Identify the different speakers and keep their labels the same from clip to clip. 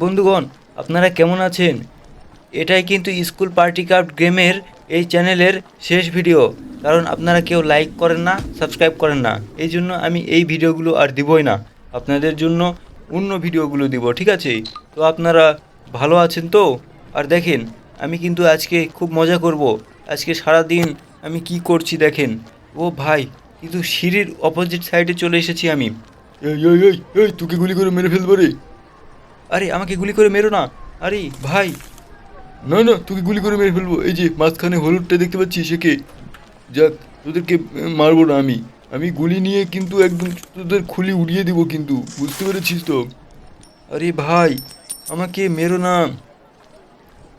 Speaker 1: বন্ধুগণ, আপনারা কেমন আছেন? এটাই কিন্তু স্কুল পার্টি ক্রাফট গেমের এই চ্যানেলের শেষ ভিডিও। কারণ আপনারা কেউ লাইক করেন না, সাবস্ক্রাইব করেন না, এই জন্য আমি এই ভিডিওগুলো আর দিবই না। আপনাদের জন্য অন্য ভিডিওগুলো দিব, ঠিক আছে? তো আপনারা ভালো আছেন তো? আর দেখেন, আমি কিন্তু আজকে খুব মজা করব। আজকে সারা দিন আমি কি করছি দেখেন। ও ভাই, কিন্তু সিঁড়ির অপোজিট সাইডে চলে এসেছি আমি।
Speaker 2: এই এই এই এই তোকে গুলি করে মেরে ফেলবো রে।
Speaker 1: আরে আমাকে গুলি করে মেরো না। আরে ভাই,
Speaker 2: না না, তোকে গুলি করে মেরে ফেলবো। এই যে মাঝখানে হলুদটা দেখতে পাচ্ছিস, একে যাক, তোদেরকে মারবো না আমি। আমি গুলি নিয়ে কিন্তু একদম তোদের খুলি উড়িয়ে দিব, কিন্তু বুঝতে পেরেছিস তো?
Speaker 1: আরে ভাই, আমাকে মেরো না।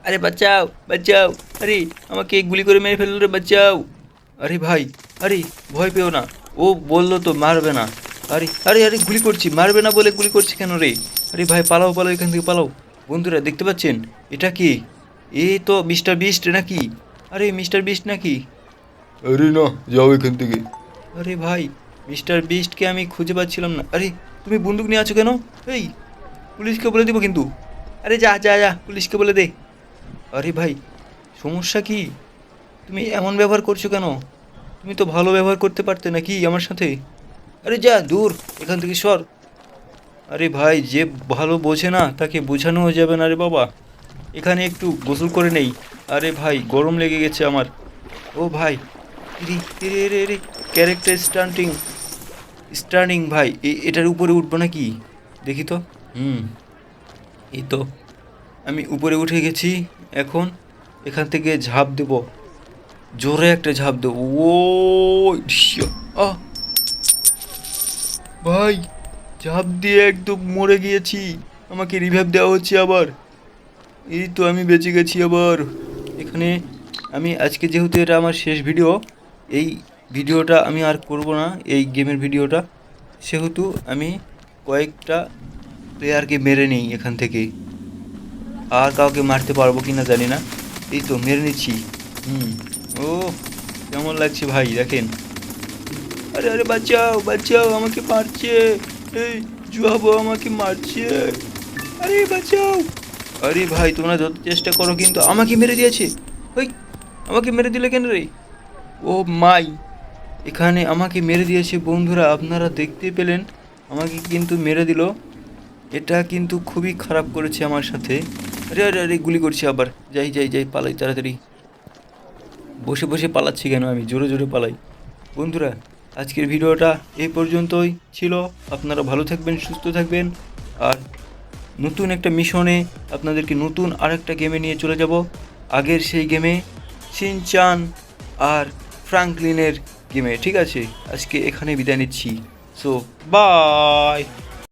Speaker 1: আরে বাঁচাও, বাঁচাও। আরে আমাকে গুলি করে মেরে ফেললো রে, বাঁচাও। আরে ভাই, আরে ভয় পেও না। ও বললো তো মারবে না। আরে আরে আরে গুলি করছি, মারবে না বলে গুলি করছি কেন রে? আরে ভাই, পালাও পালাও, এখান থেকে পালাও। বন্ধুরা দেখতে পাচ্ছেন এটা কি? এ তো মিস্টার বিস্ট নাকি? আরে মিস্টার বিস্ট নাকি?
Speaker 2: আরে না, যাও এখান থেকে।
Speaker 1: আরে ভাই, মিস্টার বিস্টকে আমি খুঁজে পাচ্ছিলাম না। আরে তুমি বন্দুক নিয়ে আছো কেন? এই, পুলিশকে বলে দিব কিন্তু। আরে যা যা যা, পুলিশকে বলে দে। আরে ভাই, সমস্যা কি? তুমি এমন ব্যবহার করছো কেন? তুমি তো ভালো ব্যবহার করতে পারতে নাকি আমার সাথে? আরে যা দূর, এখান থেকে সর। আরে ভাই, যে ভালো বোঝে না তাকে বোঝানোও যাবে না রে বাবা। এখানে একটু গোসল করে নেই। আরে ভাই, গরম লেগে গেছে আমার। ও ভাই, রে রে রে রে, ক্যারেক্টার স্টার্নিং ভাই, এটার উপরে উঠবো নাকি? দেখি তো। এই তো আমি উপরে উঠে গেছি। এখন এখান থেকে ঝাঁপ দেব, জোরে একটা ঝাঁপ দেবো। ও ইশ্য, আহ ভাই, ঝাঁপ দিয়ে একদম মরে গিয়েছি। আমাকে রিভাইভ দেওয়া হচ্ছে আবার। এই তো আমি বেঁচে গেছি আবার। এখানে আমি আজকে, যেহেতু এটা আমার শেষ ভিডিও, এই ভিডিওটা আমি আর করব না, এই গেমের ভিডিওটা, সেহেতু আমি কয়েকটা প্লেয়ারকে মেরে নিই এখান থেকে। আর কাউকে মারতে পারবো কি না জানি না। এই তো মেরে নিচ্ছি। ও কেমন লাগছে ভাই দেখেন। আরে আরে বাঁচাও বাঁচাও, আমাকে মারছে। এই জুয়াবো আমাকে মারছে। আরে বাঁচাও। আরে ভাই, তোমরা যত চেষ্টা করো কিন্তু আমাকে মেরে দিয়েছে। ওই, আমাকে মেরে দিলে কেন রে? ও মাই, এখানে আমাকে মেরে দিয়েছে বন্ধুরা, আপনারা দেখতে পেলেন। আমাকে কিন্তু মেরে দিল। এটা কিন্তু খুবই খারাপ করেছে আমার সাথে। আরে আরে আরে, গুলি করছি আবার। যাই যাই যাই, পালাই তাড়াতাড়ি। বসে বসে পালাচ্ছি কেন? আমি জোরে জোরে পালাই। বন্ধুরা, আজকের ভিডিওটা এই পর্যন্তই ছিল। আপনারা ভালো থাকবেন, সুস্থ থাকবেন। আর নতুন একটা মিশনে আপনাদেরকে নতুন আরেকটা গেমে নিয়ে চলে যাব। আগের সেই গেমে, শিনচান আর ফ্রাঙ্কলিনের গেমে, ঠিক আছে? আজকে এখানে বিদায় নিচ্ছি। So by.